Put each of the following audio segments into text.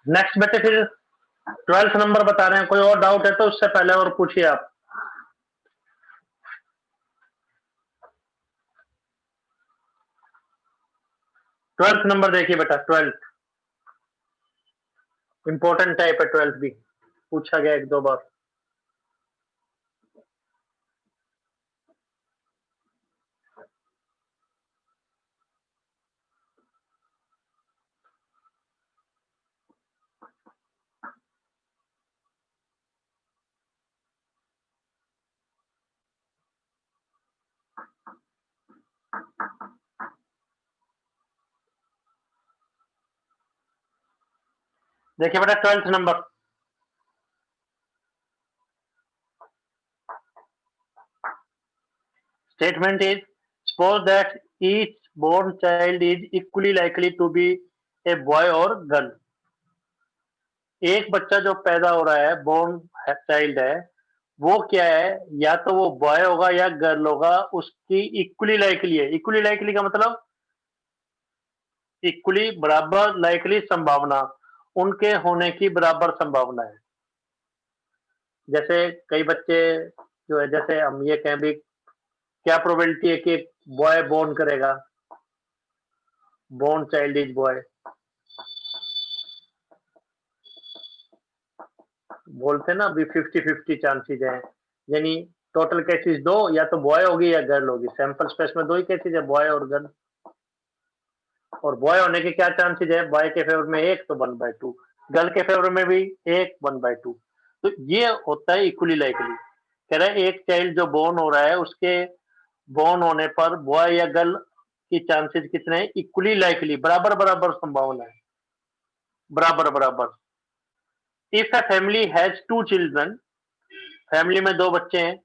Next बेटे फिर 12th number बता रहे हैं, कोई और डाउट है तो उससे पहले और पूछिए आप। 12th नंबर देखिए बेटा, 12th इंपॉर्टेंट टाइप है, 12th भी पूछा गया एक दो बार। देखिए बेटा 12th number, statement is, suppose that each born child is equally likely to be a boy or girl। एक बच्चा जो पैदा हो रहा है, बोर्न चाइल्ड है, वो क्या है, या तो वो बॉय होगा या गर्ल होगा, उसकी इक्वली लाइकली है। इक्वली लाइकली का मतलब इक्वली बराबर, लाइकली संभावना, उनके होने की बराबर संभावना है। जैसे कई बच्चे जो है, जैसे हम ये कहें भी, क्या प्रोबेबिलिटी है कि बॉय बोर्न करेगा, बोर्न चाइल्ड इज बॉय, बोलते ना भी 50-50 चांसेस है, यानी टोटल केसेस दो, या तो बॉय होगी या गर्ल होगी। सैंपल स्पेस में दो ही केसेस है, बॉय और गर्ल। और बॉय होने के क्या चांसेस है, बॉय के फेवर में 1 तो 1/2, गर्ल के फेवर में भी 1 1/2। तो ये होता है इक्वली लाइकली। कह रहे हैं एक चाइल्ड जो बोर्न हो रहा है, उसके बोर्न होने पर बॉय या गर्ल की चांसेस कितने हैं, इक्वली लाइकली, बराबर बराबर संभावना है, बराबर बराबर। If a family has 2 children, family में 2 बच्चे हैं,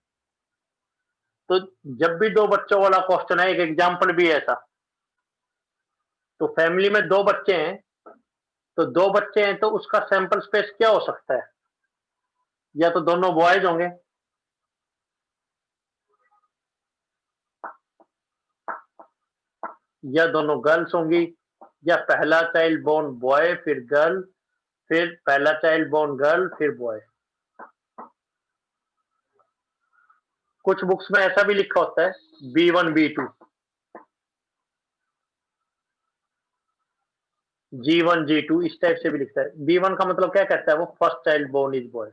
तो जब भी 2 बच्चों वाला क्वेश्चन है, एक एग्जाम्पल भी है ऐसा। तो फैमिली में 2 बच्चे हैं, तो 2 बच्चे हैं तो उसका सैंपल स्पेस क्या हो सकता है, या तो दोनों बॉयज होंगे, या दोनों गर्ल्स होंगी, या पहला चाइल्ड बोर्न बॉय फिर गर्ल, फिर पहला चाइल्ड बोर्न गर्ल फिर बॉय। कुछ बुक्स में ऐसा भी लिखा होता है B1 B2, G1 G2, इस टाइप से भी लिखता है। B1 का मतलब क्या कहता है, वो first child born is boy,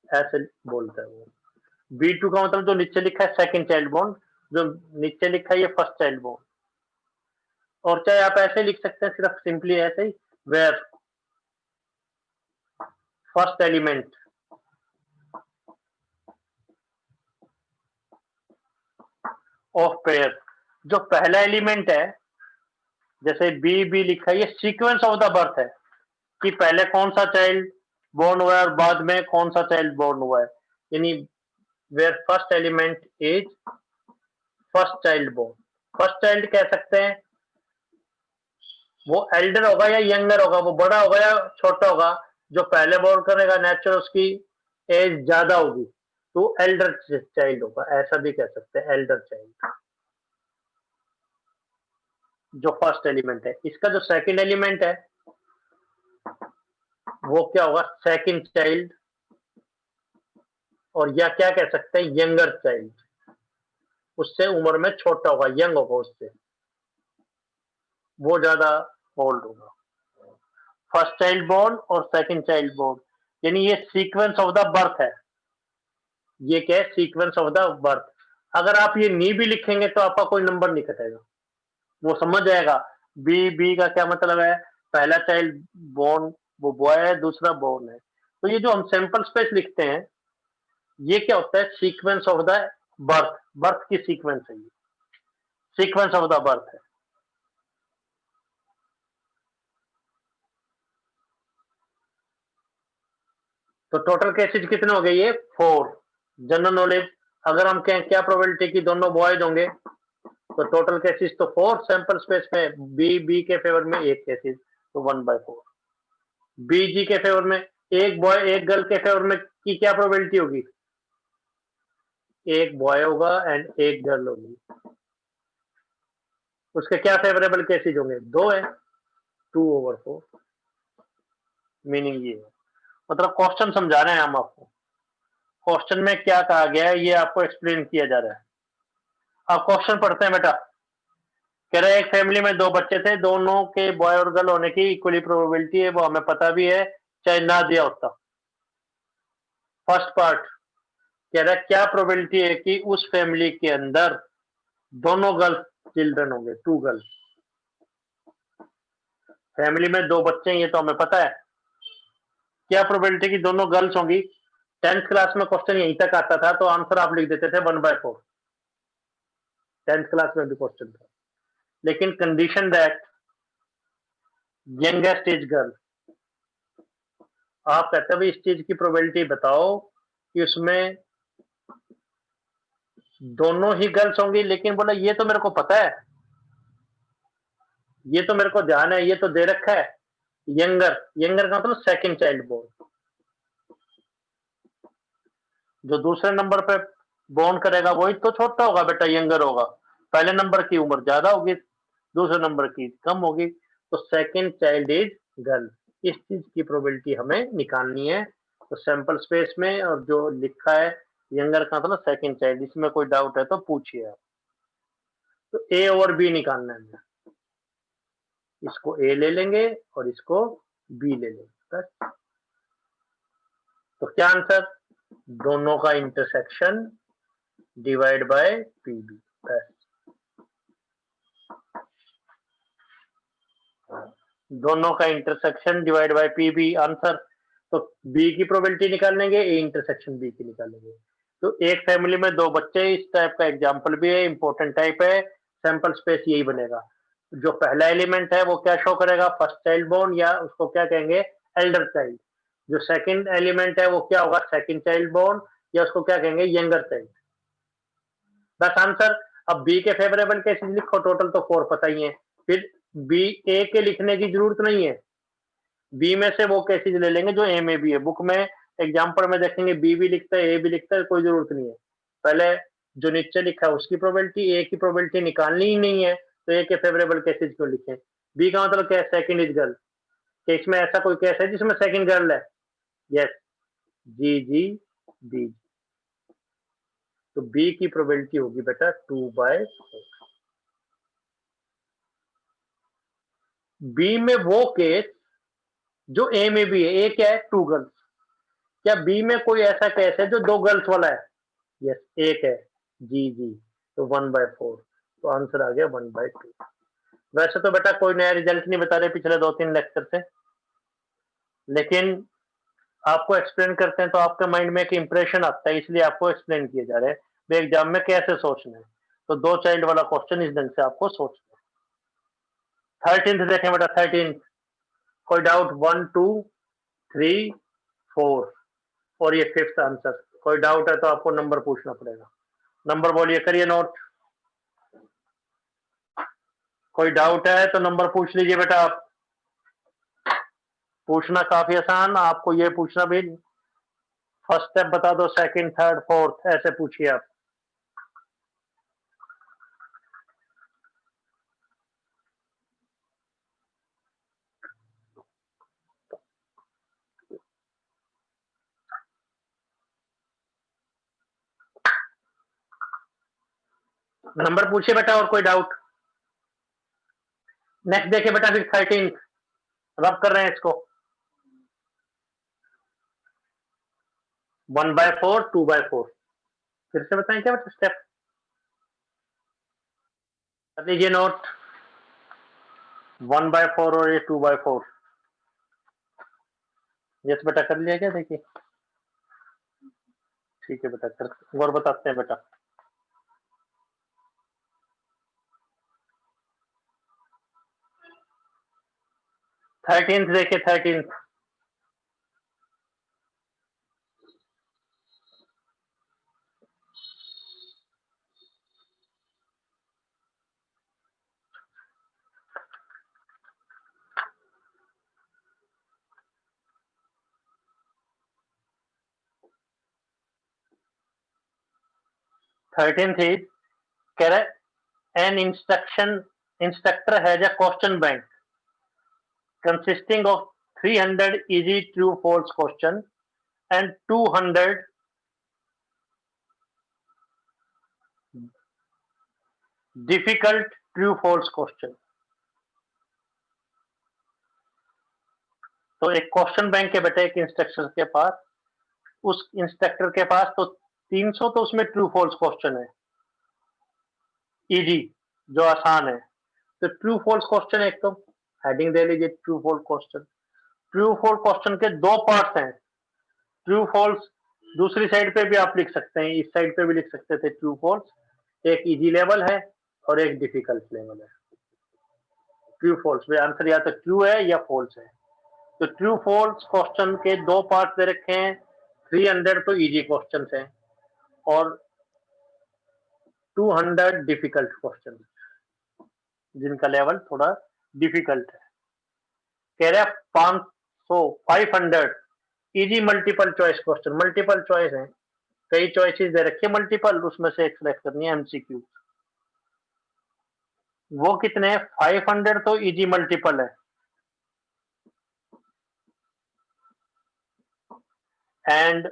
ऐसे बोलता है वो। B2 का मतलब जो नीचे लिखा है सेकंड चाइल्ड बोर्न, जो नीचे लिखा है ये फर्स्ट चाइल्ड बोर्न। और चाहे आप ऐसे लिख सकते हैं, सिर्फ सिंपली ऐसे ही, where first element of pair, जो पहला एलिमेंट है, जैसे बी लिखा है, ये सीक्वेंस ऑफ द बर्थ है, कि पहले कौन सा चाइल्ड बोर्न हुआ है और बाद में कौन सा चाइल्ड बोर्न हुआ है, यानी where first element is first child born. First child कह सकते हैं, वो एल्डर होगा या यंगर होगा, वो बड़ा होगा या छोटा होगा। जो पहले बोर्न करेगा नेचुरल उसकी एज ज्यादा होगी, तो एल्डर चाइल्ड होगा, ऐसा भी कह सकते हैं, एल्डर चाइल्ड, जो फर्स्ट एलिमेंट है। इसका जो सेकंड एलिमेंट है वो क्या होगा, सेकंड चाइल्ड, और या क्या कह सकते हैं, यंगर चाइल्ड, उससे उम्र में छोटा होगा, यंग होगा उससे, वो ज्यादा ओल्ड होगा। फर्स्ट चाइल्ड बोर्न और सेकंड चाइल्ड बोर्न, यानी ये सीक्वेंस ऑफ द बर्थ है। ये क्या है, सीक्वेंस ऑफ द बर्थ। अगर आप ये नी भी लिखेंगे तो आपका कोई नंबर नहीं कटेगा, वो समझ जाएगा बी का क्या मतलब है। पहला चाइल्ड बोर्न वो बॉय है, दूसरा बोर्न है। तो ये जो हम सैंपल स्पेस लिखते हैं, ये क्या होता है, sequence of the birth, birth की सीक्वेंस है, ये सीक्वेंस ऑफ द बर्थ है। तो टोटल केसेज कितने हो गए, ये 4। जनरल नॉलेज, अगर हम कहें क्या प्रोबेबिलिटी कि दोनों बॉयज होंगे, तो टोटल केसेज तो 4, सैंपल स्पेस में बी के फेवर में एक केसेज, तो 1/4। जी के फेवर में एक बॉय एक गर्ल के फेवर में की क्या प्रोबेबिलिटी होगी, एक बॉय होगा एंड एक गर्ल होगी। उसके क्या फेवरेबल केसेज होंगे? 2 है, 2/4। मीनिंग ये है, मतलब क्वेश्चन समझा रहे हैं हम आपको। क्वेश्चन में क्या कहा गया है ये आपको एक्सप्लेन किया जा रहा है। अब क्वेश्चन पढ़ते हैं बेटा। कह रहे हैं एक फैमिली में 2 बच्चे थे, दोनों के बॉय और गर्ल होने की इक्वली प्रोबेबिलिटी है, वो हमें पता भी है, चाहे ना दिया होता। फर्स्ट पार्ट कह रहा है क्या प्रोबेबिलिटी है कि उस फैमिली के अंदर दोनों गर्ल चिल्ड्रन होंगे, 2 गर्ल्स। फैमिली में 2 बच्चे हैं, ये तो हमें पता है। क्या प्रोबेबिलिटी की दोनों गर्ल्स होंगी? 10th क्लास में क्वेश्चन यहीं तक आता था, तो आंसर आप लिख देते थे 1/4। 10th क्लास में भी क्वेश्चन था, लेकिन condition that youngest age girl. आप कहते हैं भाई इस चीज की प्रोबेबिलिटी बताओ कि उसमें दोनों ही गर्ल्स होंगी, लेकिन बोला ये तो मेरे को पता है, ये तो मेरे को ध्यान है, ये तो दे रखा है। यंगर, यंगर का मतलब सेकंड चाइल्ड बोर्न। जो दूसरे नंबर पे बोर्न करेगा वही तो छोटा होगा बेटा, यंगर होगा। पहले नंबर की उम्र ज्यादा होगी, दूसरे नंबर की कम होगी, तो सेकंड चाइल्ड इज गर्ल। इस चीज की प्रोबेबिलिटी हमें निकालनी है। तो सैंपल स्पेस में और जो लिखा है यंगर का मतलब सेकंड चाइल्ड, इसमें कोई डाउट है तो पूछिए आप। तो ए और बी निकालना है हमें। इसको ए ले लेंगे और इसको बी ले लेंगे बस। तो क्या आंसर? दोनों का इंटरसेक्शन डिवाइड बाय पीबी बस। दोनों का intersection divide by P B answer. तो बी की प्रोबेबिलिटी निकालेंगे, ए इंटरसेक्शन बी की निकालेंगे। तो एक फैमिली में 2 बच्चे, इस टाइप का एग्जांपल भी है, इंपॉर्टेंट टाइप है। सैंपल स्पेस यही बनेगा। जो पहला एलिमेंट है वो क्या शो करेगा? फर्स्ट चाइल्ड बोर्न, या उसको क्या कहेंगे? Elder child. जो सेकंड एलिमेंट है वो क्या होगा? सेकंड चाइल्ड बोर्न, या उसको क्या कहेंगे? Younger child. बस आंसर। अब बी के फेवरेबल केसेस लिखो, टोटल तो 4 पता ही है। फिर बी ए के लिखने की जरूरत नहीं है, बी में से वो केसेज ले लेंगे जो ए में भी है। बुक में एग्जाम्पल में देखेंगे बी भी लिखता है, ए भी लिखता है, कोई जरूरत नहीं है। पहले जो नीचे लिखा है उसकी प्रोबेबिलिटी, ए की प्रोबेबिलिटी निकालनी ही नहीं है, तो ए के फेवरेबल केसेज क्यों लिखें? बी का मतलब क्या है? Second is girl. कि इसमें ऐसा कोई केस है जिसमें सेकंड गर्ल है? यस, जी जी बी। तो बी की प्रोबेबिलिटी होगी बेटा 2/4। बी में वो केस जो ए में भी है। ए क्या है? 2 गर्ल्स। क्या बी में कोई ऐसा केस है जो 2 गर्ल्स वाला है? यस, एक है, जी जी। तो 1/4। तो आंसर आ गया 1/2। वैसे तो बेटा कोई नया रिजल्ट नहीं बता रहे पिछले 2-3 लेक्चर से, लेकिन आपको एक्सप्लेन करते हैं तो आपके माइंड में एक इंप्रेशन आता है, इसलिए आपको एक्सप्लेन किए जा रहे हैं भाई एग्जाम में कैसे सोचना है। तो 2 चाइल्ड वाला क्वेश्चन इस ढंग से आपको सोचना है। 13th देखें बेटा, 13th। कोई डाउट? 1 2 3 4 और ये 5th आंसर। कोई डाउट है तो आपको नंबर पूछना पड़ेगा। नंबर बोलिए, करिए नोट। कोई डाउट है तो नंबर पूछ लीजिए बेटा आप। पूछना काफी आसान, आपको ये पूछना भी फर्स्ट स्टेप बता दो, सेकंड, थर्ड, फोर्थ, ऐसे पूछिए आप। नंबर पूछिए बेटा, और कोई डाउट? नेक्स्ट देखिए बेटा, फिर 13 रब कर रहे हैं इसको। 1/4, 2/4। फिर से बताएं क्या बेटा स्टेप? कर लीजिए नोट। 1/4 और ये 2/4। यस बेटा, कर लिया क्या? देखिए ठीक है बेटा, कर और बताते हैं बेटा। 13th देखिए, 13th। 13th इज, कह रहे an instruction instructor has a question bank consisting of 300 easy true false question and 200 difficult true false question. तो एक क्वेश्चन बैंक है बेटा एक इंस्ट्रक्टर के पास, उस इंस्ट्रक्टर के पास तो 300 तो उसमें ट्रू फॉल्स क्वेश्चन है, इजी जो आसान है। तो ट्रू फॉल्स क्वेश्चन एक तो हेडिंग दे लीजिए true false question. True false question के दो पार्ट्स हैं, ट्रू फॉल्स दूसरी साइड पे भी आप लिख सकते हैं, इस साइड पे भी लिख सकते थे ट्रू फॉल्स, एक इजी लेवल है और एक डिफिकल्ट लेवल है। ट्रू फॉल्स में आंसर या तो ट्रू है या फॉल्स है। तो ट्रू फॉल्स क्वेश्चन के दो पार्ट दे रखे हैं, 300 तो इजी क्वेश्चन हैं और 200 डिफिकल्ट क्वेश्चन जिनका लेवल थोड़ा डिफिकल्ट है। कह रहे 500 500 easy multiple choice question, multiple choice है, कई चॉइसेस दे रखे मल्टीपल, उसमें से एक सिलेक्ट करनी है एमसीक्यू। वो कितने हैं? 500 तो इजी मल्टीपल है एंड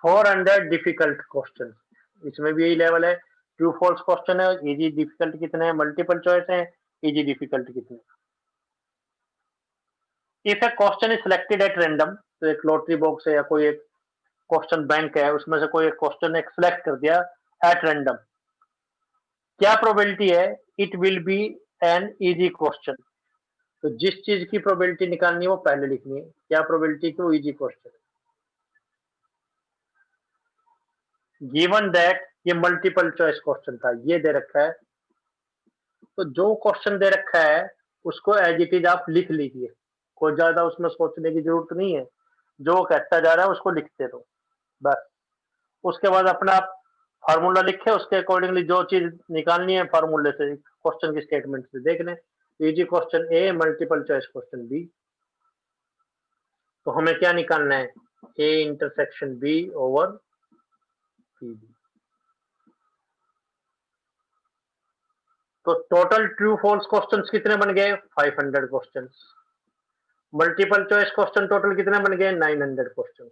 400 डिफिकल्ट क्वेश्चन, इसमें भी यही लेवल है। ट्रू फॉल्स क्वेश्चन है, इजी डिफिकल्ट कितने हैं, मल्टीपल चॉइस है, इजी डिफिकल्ट कितने। If A question is selected at random, तो एक लॉटरी बॉक्स है या कोई एक क्वेश्चन बैंक है, उसमें से कोई एक क्वेश्चन एक सिलेक्ट कर दिया एट रैंडम, क्या प्रोबेबिलिटी है? It will be an easy question. तो जिस चीज की प्रोबेबिलिटी निकालनी है वो पहले लिखनी है, क्या प्रोबेबिलिटी की वो इजी क्वेश्चन। गिवन दैट ये मल्टीपल चॉइस क्वेश्चन था, ये दे रखा है, तो जो क्वेश्चन दे रखा है उसको एज इट इज आप लिख लीजिए, कोई ज्यादा उसमें सोचने की जरूरत नहीं है, जो कहता जा रहा है उसको लिखते रहो बस। उसके बाद अपना फार्मूला लिखे, उसके अकॉर्डिंगली जो चीज निकालनी है फार्मूले से, क्वेश्चन की स्टेटमेंट से देख लें। Easy question A, multiple choice question B, तो हमें क्या निकालना है? A intersection B over B. तो टोटल ट्रू फॉल्स क्वेश्चंस कितने बन गए? 500 questions. Multiple choice question total कितने बन गए? 900 क्वेश्चन।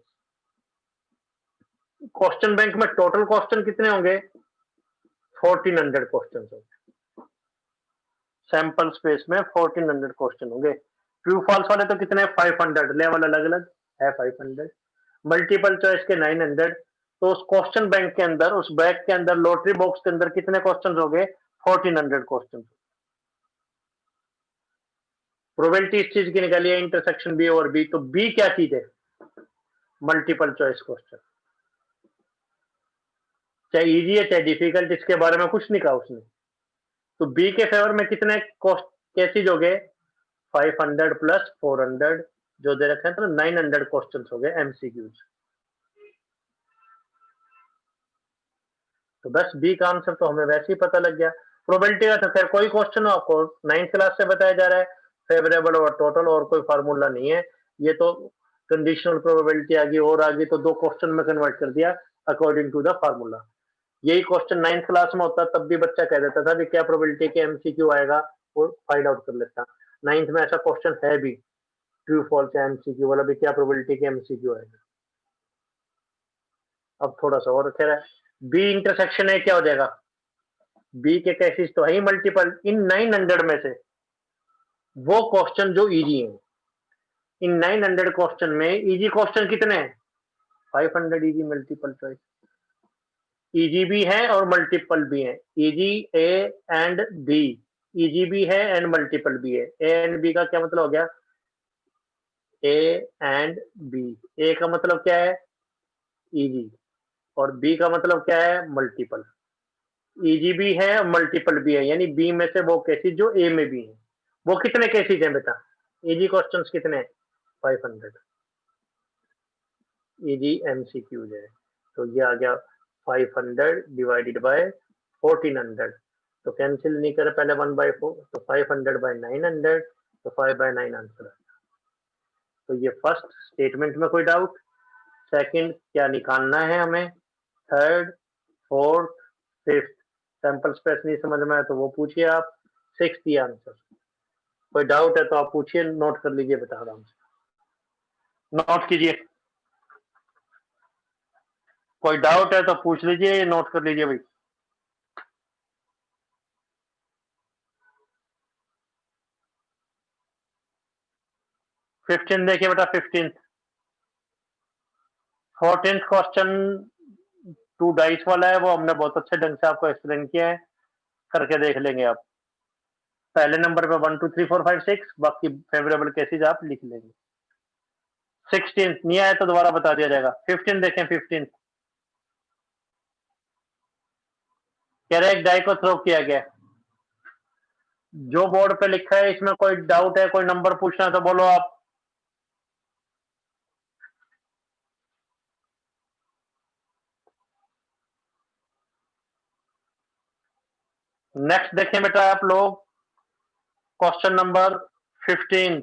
क्वेश्चन बैंक में टोटल क्वेश्चन कितने होंगे? 1400 क्वेश्चन होंगे। सैंपल स्पेस में 1400 क्वेश्चन होंगे। ट्रू फॉल्स वाले तो कितने? 500, लेवल अलग अलग है 500। मल्टीपल चॉइस के 900। तो उस क्वेश्चन बैंक के अंदर, उस बैग के अंदर, लॉटरी बॉक्स के अंदर कितने क्वेश्चन हो गए? 1400 क्वेश्चन। प्रोबेबिलिटी इस चीज की निकाली है इंटरसेक्शन बी और बी, तो बी क्या चीज है? मल्टीपल चॉइस क्वेश्चन, चाहे इजी है चाहे डिफिकल्ट, इसके बारे में कुछ नहीं कहा उसने। तो बी के फेवर में कितने केसेज हो गए? 500 प्लस 400 जो दे रखे हैं, तो 900 क्वेश्चन हो गए एमसीक्यूज। तो बस बी का आंसर तो हमें वैसे ही पता लग गया। प्रोबेबिलिटी का तो खैर कोई क्वेश्चन आपको 9th क्लास से बताया जा रहा है, फेवरेबल और टोटल, और कोई फार्मूला नहीं है। ये तो कंडीशनल प्रोबेबिलिटी आ गई और आ गई, तो दो क्वेश्चन में कन्वर्ट कर दिया अकॉर्डिंग टू द फार्मूला। यही क्वेश्चन 9th क्लास में होता तब भी बच्चा कह देता था कि क्या प्रोबेबिलिटी के एमसीक्यू आएगा, वो फाइंड आउट कर लेता। 9th में ऐसा क्वेश्चन है भी, ट्रू फॉल्स एमसीक्यू वाला भी, क्या प्रोबेबिलिटी के एमसीक्यू आएगा। अब थोड़ा सा और कह रहा है बी इंटरसेक्शन है, क्या हो जाएगा? बी के केसेस तो है ही मल्टीपल, इन 900 में से वो क्वेश्चन जो इजी है, इन 900 क्वेश्चन में इजी क्वेश्चन कितने हैं? 500 इजी मल्टीपल चॉइस। इजी भी है और मल्टीपल भी है, easy A and B, easy भी है एंड मल्टीपल भी है। ए एंड बी का क्या मतलब हो गया? ए एंड बी, ए का मतलब क्या है? इजी, और बी का मतलब क्या है? मल्टीपल। इजी भी है और मल्टीपल भी है, यानी बी में से वो केसेस जो ए में भी है। वो कितने केसेस हैं बेटा? इजी क्वेश्चंस कितने हैं? 500 इजी एमसीक्यूज है। तो ये आ गया 500 डिवाइडेड बाय 1400, तो कैंसिल नहीं करे पहले 1/4, तो 500/900, तो 5/9 आंसर। तो ये फर्स्ट स्टेटमेंट में कोई डाउट? सेकंड क्या निकालना है हमें? Third, fourth, fifth. Sample space नहीं समझ में आया तो वो पूछिए आप। 6 दी आंसर। कोई डाउट है तो आप पूछिए, नोट कर लीजिए बेटा आराम से, नोट कीजिए। कोई डाउट है तो पूछ लीजिए, नोट कर लीजिए भाई। फिफ्टीन देखिए बेटा, 14th क्वेश्चन 2 डाइस वाला है, वो हमने बहुत अच्छे ढंग से आपको एक्सप्लेन किया है, करके देख लेंगे आप। पहले नंबर पे 1 2 3 4 5 6, बाकी फेवरेबल केसेस आप लिख लेंगे। 16 नहीं आया तो दोबारा बता दिया जाएगा। 15 देखें, 15 कह रहे एक डाई को थ्रो किया गया। जो बोर्ड पे लिखा है इसमें कोई डाउट है, कोई नंबर पूछना है तो बोलो आप। नेक्स्ट देखें बेटा आप लोग, क्वेश्चन नंबर 15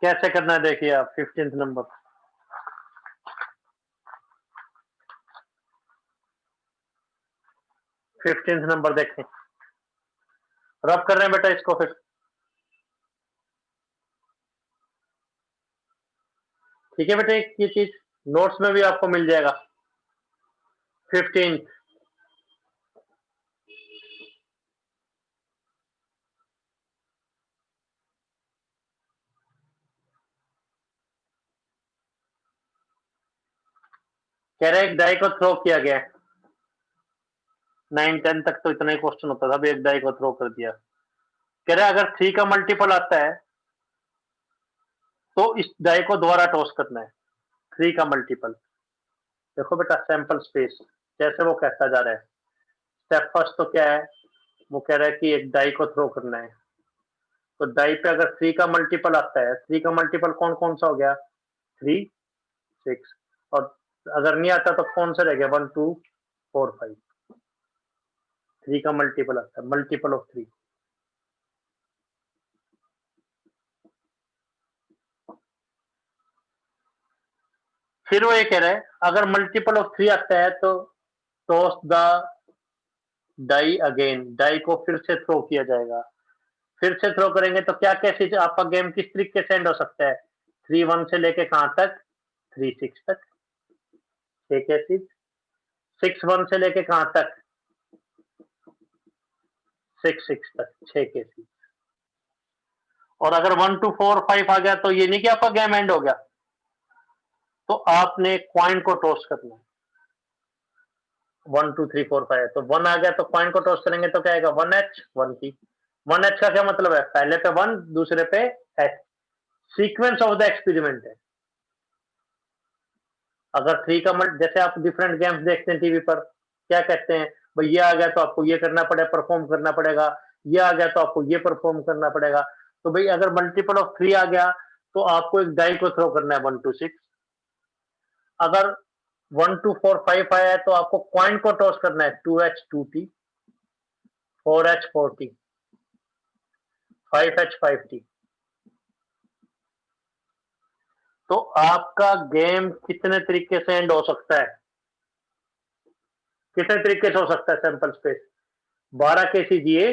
कैसे करना है देखिए आप। 15th नंबर, 15th नंबर देखें, रब कर रहे हैं बेटा इसको फिर। ठीक है बेटा, ये चीज नोट्स में भी आपको मिल जाएगा। 15 कह रहे एक डाई को थ्रो किया गया। 9 10 तक तो इतना ही क्वेश्चन होता था, अभी एक डाई को थ्रो कर दिया। कह रहे अगर 3 का मल्टीपल आता है तो इस डाई को दोबारा टॉस करना है। 3 का मल्टीपल देखो बेटा, सैंपल स्पेस जैसे वो कहता जा रहा है। स्टेप फर्स्ट तो क्या है, वो कह रहा है कि एक डाई को थ्रो करना है। तो डाई पे अगर 3 का मल्टीपल आता है, 3 का मल्टीपल कौन कौन सा हो गया, 3 6, और अगर नहीं आता तो कौन सा रह गया, 1 2 4 5। 3 का मल्टीपल आता है, मल्टीपल ऑफ 3। फिर वो ये कह रहा है अगर मल्टीपल ऑफ 3 आता है तो toss the die again, die को फिर से थ्रो किया जाएगा। फिर से थ्रो करेंगे तो क्या कैसे आपका गेम किस तरीके से एंड हो सकता है। 3 1 से लेके कहां तक, 3 6 तक, 6 केसेस। 6 1 से लेके कहां तक, 6 6 तक, 6 केसेस। और अगर 1 2 4 5 आ गया तो ये नहीं कि आपका गेम एंड हो गया, तो आपने क्वाइन को टॉस करना है। 1 2 3 4 5 तो 1 आ गया तो क्वाइन को टॉस करेंगे तो क्या आएगा, 1 H 1 की। 1 H का क्या मतलब है, पहले पे 1 दूसरे पे H, sequence of the experiment है। अगर 3 का जैसे आप डिफरेंट गेम्स देखते हैं टीवी पर, क्या कहते हैं भाई, ये आ गया तो आपको ये करना पड़ेगा, परफॉर्म करना पड़ेगा, ये आ गया तो आपको ये परफॉर्म करना पड़ेगा। तो भाई अगर मल्टीपल ऑफ 3 आ गया तो आपको एक डाई को थ्रो करना है, 1 2 6। अगर 1 2 4 5 आया है तो आपको क्वाइन को टॉस करना है, 2H 2T, 4H 4T, 5H 5T। तो आपका गेम कितने तरीके से एंड हो सकता है, कितने तरीके से हो सकता है सैंपल स्पेस, 12 केसी दिए,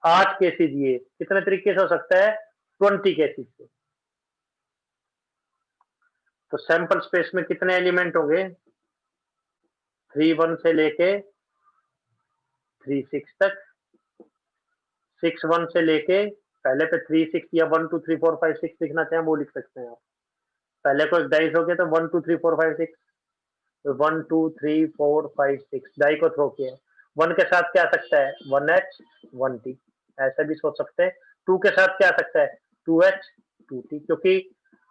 8 केसी दिए, कितने तरीके से हो सकता है, 20 केसेस से। तो सैंपल स्पेस में कितने एलिमेंट होंगे, 3 1 से लेके 3 6 तक, 6 1 से लेके, पहले पे 3 6 या 1 2 3 4 5 6 लिखना चाहें वो लिख सकते हैं आप। पहले को एक डाइस हो गया तो 1 2 3 4 5 6, 1 2 3 4 5 6 डाई को थ्रो किया। 1 के साथ क्या आ सकता है, 1H 1T, ऐसा भी सोच सकते हैं। 2 के साथ क्या आ सकता है, 2H 2T, क्योंकि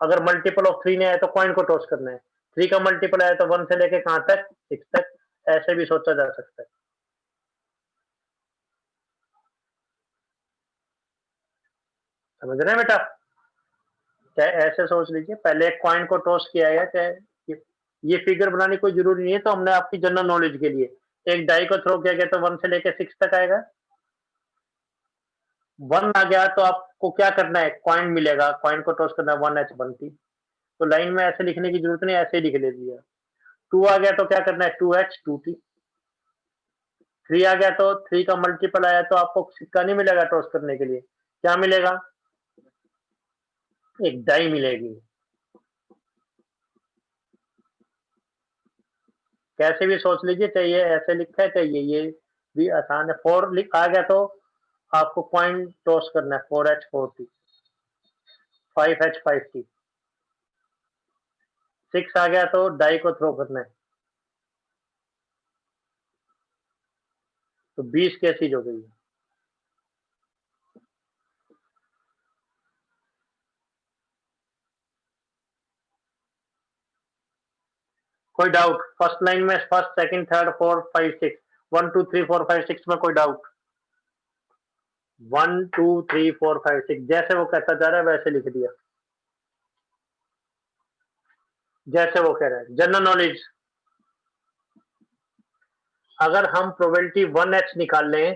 अगर मल्टीपल ऑफ 3 ने आया तो कॉइन को टॉस करना है। 3 का मल्टीपल आया तो 1 से लेके कहां तक, 6 तक, ऐसे भी सोचा जा सकता है। समझ रहे हैं बेटा, चाहे ऐसे सोच लीजिए, पहले एक कॉइन को टॉस किया है, चाहे ये फिगर बनानी कोई जरूरी नहीं है, तो हमने आपकी जनरल नॉलेज के लिए एक डाई को थ्रो किया गया तो 1 से लेके 6 तक आएगा। 1 आ गया तो आपको क्या करना है, कॉइन मिलेगा, कॉइन को टॉस करना है, 1H 1T। तो लाइन में ऐसे लिखने की जरूरत नहीं, ऐसे ही लिख ले दिया। 2 आ गया तो क्या करना है, 2H 2T। 3 आ गया तो 3 का मल्टीपल आया तो आपको सिक्का नहीं मिलेगा टॉस करने के लिए, क्या मिलेगा? एक डाई मिलेगी। कैसे भी सोच लीजिए, चाहिए ऐसे लिखा है, चाहिए ये भी आसान है। 4 लिख आ गया तो आपको कॉइन टॉस करना है, 4H 4T, 5H 5T। 6 आ गया तो डाई को थ्रो करना है, तो 20 कैसी हो गई? कोई डाउट? फर्स्ट लाइन में फर्स्ट सेकंड थर्ड 4 5 6, 1 2 3 4 5 6 में कोई डाउट? 1 2 3 4 5 6 जैसे वो कहता जा रहा है वैसे लिख दिया, जैसे वो कह रहा है। जनरल नॉलेज, अगर हम प्रोबेबिलिटी 1H निकाल लें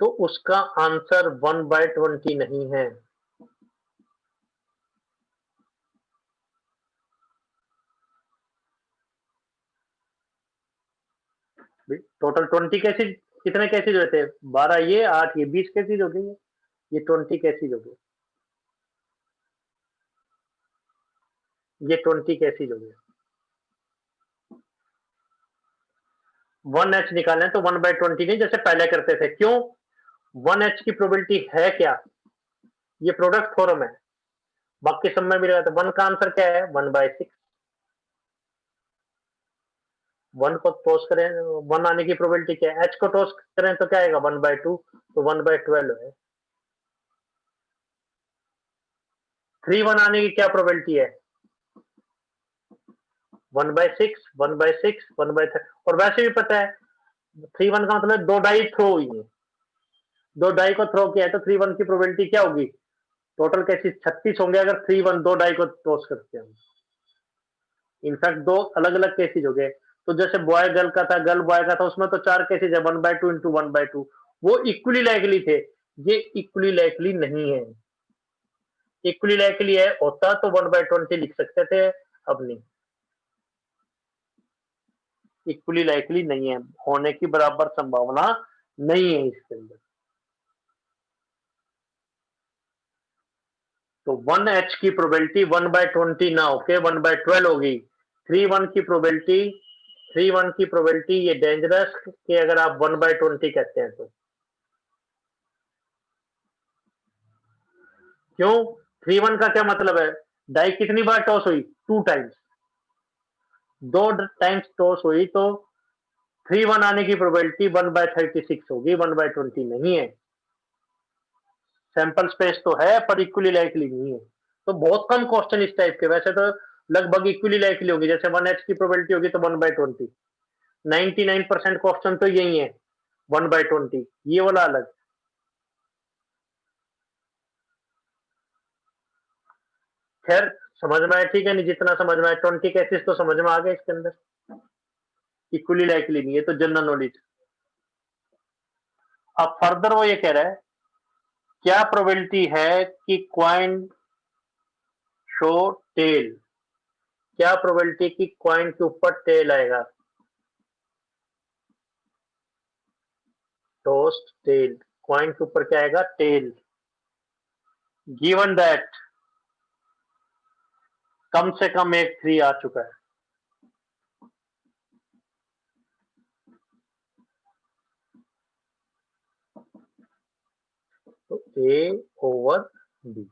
तो उसका आंसर 1/20 नहीं है। टोटल 20 कैसे, कितने कैसे जो थे? 12 ये, 8 ये, 20 कैसे हो गई है? ये 20 कैसे हो गई? ये 20 कैसे हो गई? 1H निकालना है तो 1/20 नहीं जैसे पहले करते थे। क्यों? 1H की प्रोबेबिलिटी है क्या? ये प्रोडक्ट फॉर्म है, बाकी सब में मिलेगा। तो 1 का आंसर क्या है? 1/6। 1 को टॉस करें, 1 आने की प्रोबेबिलिटी क्या है? H को टॉस करें तो क्या आएगा? 1/2, तो 1/12 है। 3 1 आने की क्या प्रोबेबिलिटी है? 1/6, 1/6, 1/3। और वैसे भी पता है 3 1 का मतलब 2 डाई थ्रो हुई है, 2 डाई को थ्रो किया है, तो 3 1 की प्रोबेबिलिटी क्या होगी? टोटल कैसे 36 होंगे अगर 3 1 2 डाई को टॉस करते हैं। इनफैक्ट 2 अलग अलग केसेज हो गए। तो जैसे बॉय गर्ल का था, गर्ल बॉय का था, उसमें तो 4 केसेज है, 1/2 इंटू 1/2। वो इक्वली लाइकली थे, ये इक्वली लाइकली नहीं है। इक्वली लाइकली है होता तो 1/20 लिख सकते थे, अब नहीं। इक्वली लाइकली नहीं है, होने की बराबर संभावना नहीं है इसके अंदर। तो 1H की प्रोबेबिलिटी 1/20 ना होके 1/12 होगी। 3 1 की प्रोबेबिलिटी, 3 1 की प्रोबेबिलिटी ये डेंजरस कि अगर आप 1/20 कहते हैं तो। क्यों? 3 1 का क्या मतलब है? डाई कितनी बार टॉस हुई? 2 टाइम्स। 2 टाइम्स टॉस हुई तो 3 1 आने की प्रोबेबिलिटी 1/36 होगी, 1/20 नहीं है। सैंपल स्पेस तो है पर इक्वली लाइकली नहीं है। तो बहुत कम क्वेश्चन इस टाइप के, वैसे तो लगभग इक्वली लाइकली होगी। जैसे 1H की प्रोबेबिलिटी होगी तो 1/20। 99% क्वेश्चन तो यही है 1/20, ये वाला अलग। खैर समझ में आया, ठीक है, नहीं जितना समझ में आया। 20 केसेस तो समझ में आ गए इसके अंदर, इक्वली लाइकली नहीं है तो जनरल नॉलेज। अब फर्दर वो ये कह रहा है क्या प्रोबेबिलिटी है कि क्वाइन शो टेल, क्या प्रोबेबिलिटी की क्वाइन के ऊपर टेल आएगा? टोस्ट टेल, क्वाइन के ऊपर क्या आएगा? टेल। गिवन दैट कम से कम एक 3 आ चुका है, तो ए ओवर बी,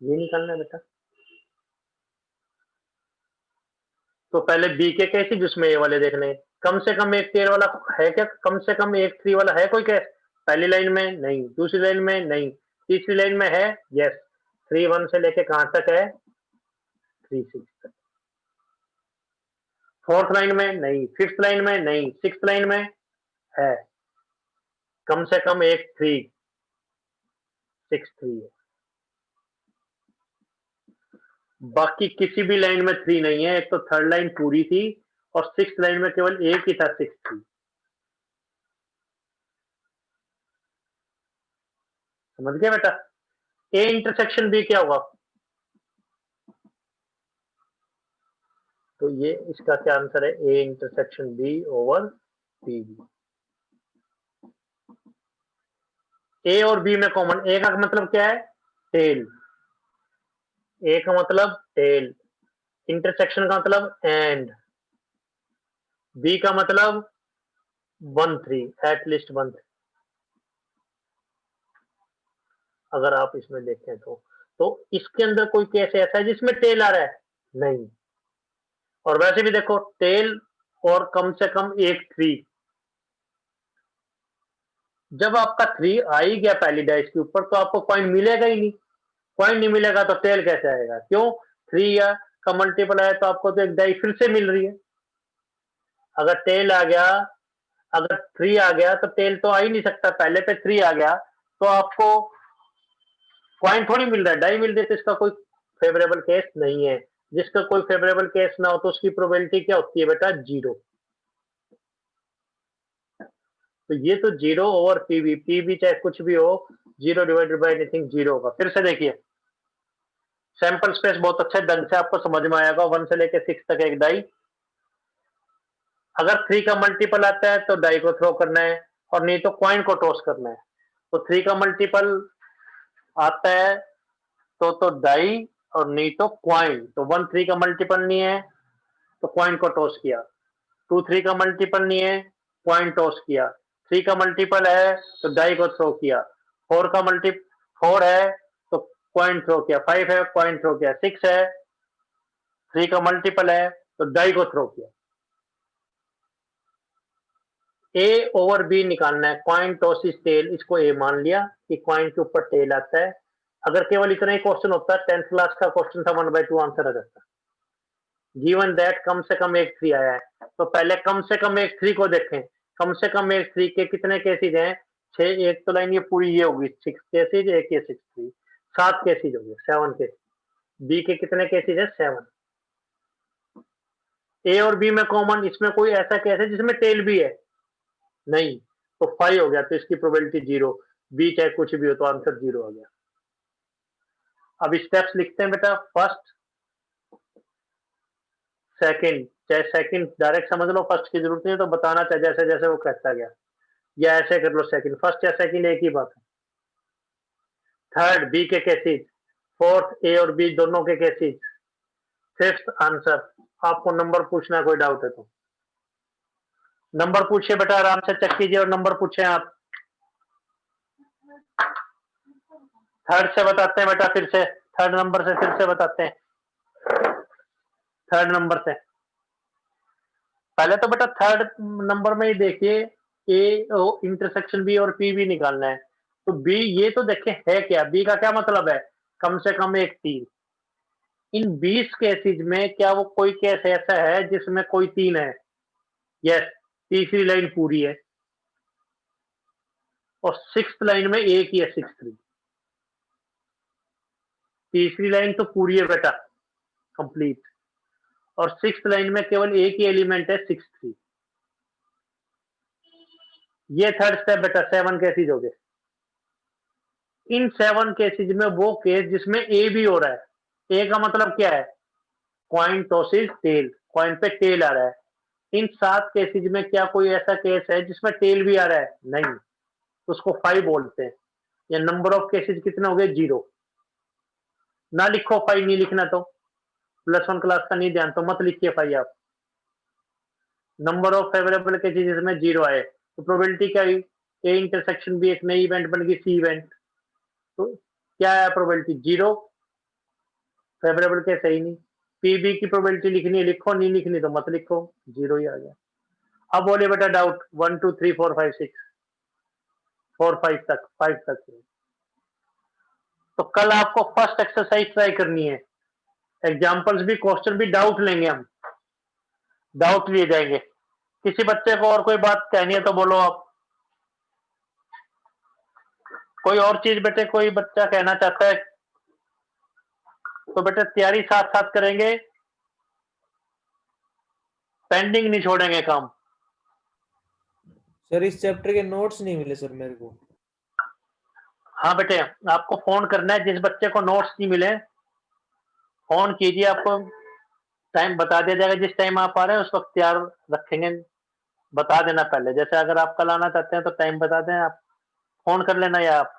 ये निकालना है बेटा। तो पहले बी के कैसे जिसमें ए वाले देखने हैं। कम से कम एक 13 वाला है क्या? कम से कम एक 3 वाला है कोई कैस? पहली लाइन में नहीं, दूसरी लाइन में नहीं, तीसरी लाइन में है, यस। 3 1 से लेके कहां तक है? 3 6 तक। फोर्थ लाइन में नहीं, फिफ्थ लाइन में नहीं, सिक्स लाइन में है। कम से कम एक 3 6 3 है। बाकी किसी भी लाइन में 3 नहीं है। एक तो थर्ड लाइन पूरी थी और सिक्स लाइन में केवल एक ही था, 6 3। समझ गया बेटा? ए इंटरसेक्शन बी क्या होगा? तो ये इसका क्या आंसर है, A intersection B over P B. A और बी में कॉमन, ए का मतलब क्या है, टेल, ए का मतलब टेल, इंटरसेक्शन का मतलब एंड, बी का मतलब 1 3, एटलीस्ट 1 3, अगर आप इसमें देखें तो इसके अंदर कोई केस ऐसा है जिसमें टेल आ रहा है, नहीं। और वैसे भी देखो टेल और कम से कम एक 3, जब आपका 3 आ ही गया पहली डाइस के ऊपर तो आपको कॉइन मिलेगा ही नहीं, कॉइन नहीं मिलेगा तो टेल कैसे आएगा, क्यों, 3 या का मल्टीपल आया तो आपको तो एक डाई फिर से मिल रही है। अगर टेल आ गया, अगर 3 आ गया तो टेल तो आ ही नहीं सकता, पहले पे 3 आ गया तो आपको कॉइन थोड़ी मिल रहा है, डाई मिल रही है, तो इसका कोई फेवरेबल केस नहीं है। जिसका कोई फेवरेबल केस ना हो तो उसकी प्रोबेबिलिटी क्या होती है बेटा, 0। तो ये तो 0 ओवर पी भी चाहे कुछ भी हो, 0 डिवाइडेड बाई एनीथिंग 0 होगा। फिर से देखिए सैंपल स्पेस बहुत अच्छे ढंग से आपको समझ में आएगा, 1 से लेकर 6 तक एक डाई, अगर 3 का मल्टीपल आता है तो डाई को थ्रो करना है और नहीं तो कॉइन को टॉस करना है। तो 3 का मल्टीपल आता है तो डाई और नहीं तो क्वाइन, तो 1 3 का मल्टीपल नहीं है तो क्वाइन को टॉस किया, 2 3 का मल्टीपल नहीं है, क्वाइन टॉस किया, 3 का मल्टीपल है तो डाई को थ्रो किया, 4 का मल्टी 4 है तो क्वाइन थ्रो किया, 5 है क्वाइन थ्रो किया, 6 है 3 का मल्टीपल है तो डाई को थ्रो किया। ए ओवर बी निकालना है, क्वाइन टॉसिस टेल, इसको ए मान लिया कि क्वाइन के ऊपर टेल आता है। अगर केवल इतना ही क्वेश्चन होता, 10th क्लास का क्वेश्चन था, 1/2 आंसर आ जाता। गिवन दैट कम से कम एक 3 आया है, तो पहले कम से कम एक 3 को देखें। कम से कम एक 3 के कितने केसेज हैं, 6, एक तो लाइन ये पूरी ये होगी 6 केसेज, एक ये 6 3, 7 केसेज हो गए, 7 केसेज। बी के कितने केसेज है, 7। ए और बी में कॉमन, इसमें कोई ऐसा केस है जिसमें टेल भी है, नहीं, तो 5 हो गया, तो इसकी प्रोबेबिलिटी 0, बी चाहे कुछ भी हो तो आंसर 0 आ गया। अब स्टेप्स लिखते हैं बेटा, फर्स्ट सेकंड, चाहे सेकंड डायरेक्ट समझ लो, फर्स्ट की जरूरत नहीं है तो बताना, चाहे जैसे जैसे वो कहता गया, या ऐसे कर लो, सेकंड फर्स्ट या सेकंड एक ही बात है। थर्ड बी के केसेज, फोर्थ ए और बी दोनों के केसेज, फिफ्थ आंसर। आपको नंबर पूछना, कोई डाउट है तो नंबर पूछिए बेटा, आराम से चेक कीजिए और नंबर पूछे आप। थर्ड से बताते हैं बेटा, फिर से थर्ड नंबर से फिर से बताते हैं, थर्ड नंबर से पहले तो बेटा थर्ड नंबर में ही देखिए, ए इंटरसेक्शन बी और पी भी निकालना है। तो बी ये तो देखें है क्या, बी का क्या मतलब है, कम से कम एक 3। इन 20 केसेज में क्या वो कोई केस ऐसा है जिसमें कोई 3 है, यस, तीसरी लाइन पूरी है और 6th लाइन में एक ही है 6 3, तीसरी लाइन तो पूरी है बेटा कंप्लीट, और 6th लाइन में केवल एक ही एलिमेंट है 6 3। ये थर्ड स्टेप बेटा, 7 केसेज हो गए। इन 7 केसेज में वो केस जिसमें ए भी हो रहा है, ए का मतलब क्या है, क्वाइन टॉसिस टेल, क्वाइन पे टेल आ रहा है। इन 7 केसेज में क्या कोई ऐसा केस है जिसमें टेल भी आ रहा है, नहीं, तो उसको 5 बोलते हैं। या नंबर ऑफ केसेज कितने हो गए, 0। ना लिखो 5, नहीं लिखना तो +1 क्लास का नहीं ध्यान, तो मत लिखिए 5 आप। नंबर ऑफ फेवरेबल केसेज जिसमें 0 आए तो प्रोबेबिलिटी क्या हुई, ए इंटरसेक्शन भी एक नई इवेंट बन गई, सी इवेंट, तो क्या है प्रोबेबिलिटी 0, फेवरेबल केस है ही नहीं। पीबी की प्रोबेबिलिटी लिखनी है लिखो, नहीं लिखनी तो मत लिखो, 0 ही आ गया। अब बोलिए बेटा डाउट, 1 2 3 4 5 6, 4 5 तक, 5 तक। तो कल आपको फर्स्ट एक्सरसाइज ट्राई करनी है, एग्जाम्पल्स भी क्वेश्चन भी डाउट लेंगे हम, डाउट लिए जाएंगे। किसी बच्चे को और कोई बात कहनी है तो बोलो आप, कोई और चीज बेटे कोई बच्चा कहना चाहता है तो बेटे तैयारी साथ साथ करेंगे, पेंडिंग नहीं छोड़ेंगे काम। सर इस चैप्टर के नोट्स नहीं मिले सर मेरे को। हाँ बेटे, आपको फोन करना है, जिस बच्चे को नोट्स नहीं मिले फोन कीजिए, आपको टाइम बता दिया जाएगा, जिस टाइम आप आ रहे हैं उस वक्त तैयार रखेंगे, बता देना पहले। जैसे अगर आप कल आना चाहते हैं तो टाइम बता दें, आप फोन कर लेना या आप।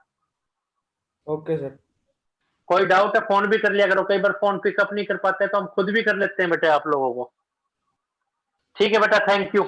Okay sir. कोई डाउट है फोन भी कर लिया करो, कई बार फोन पिकअप नहीं कर पाते तो हम खुद भी कर लेते हैं बेटे आप लोगों को। ठीक है बेटा, थैंक यू।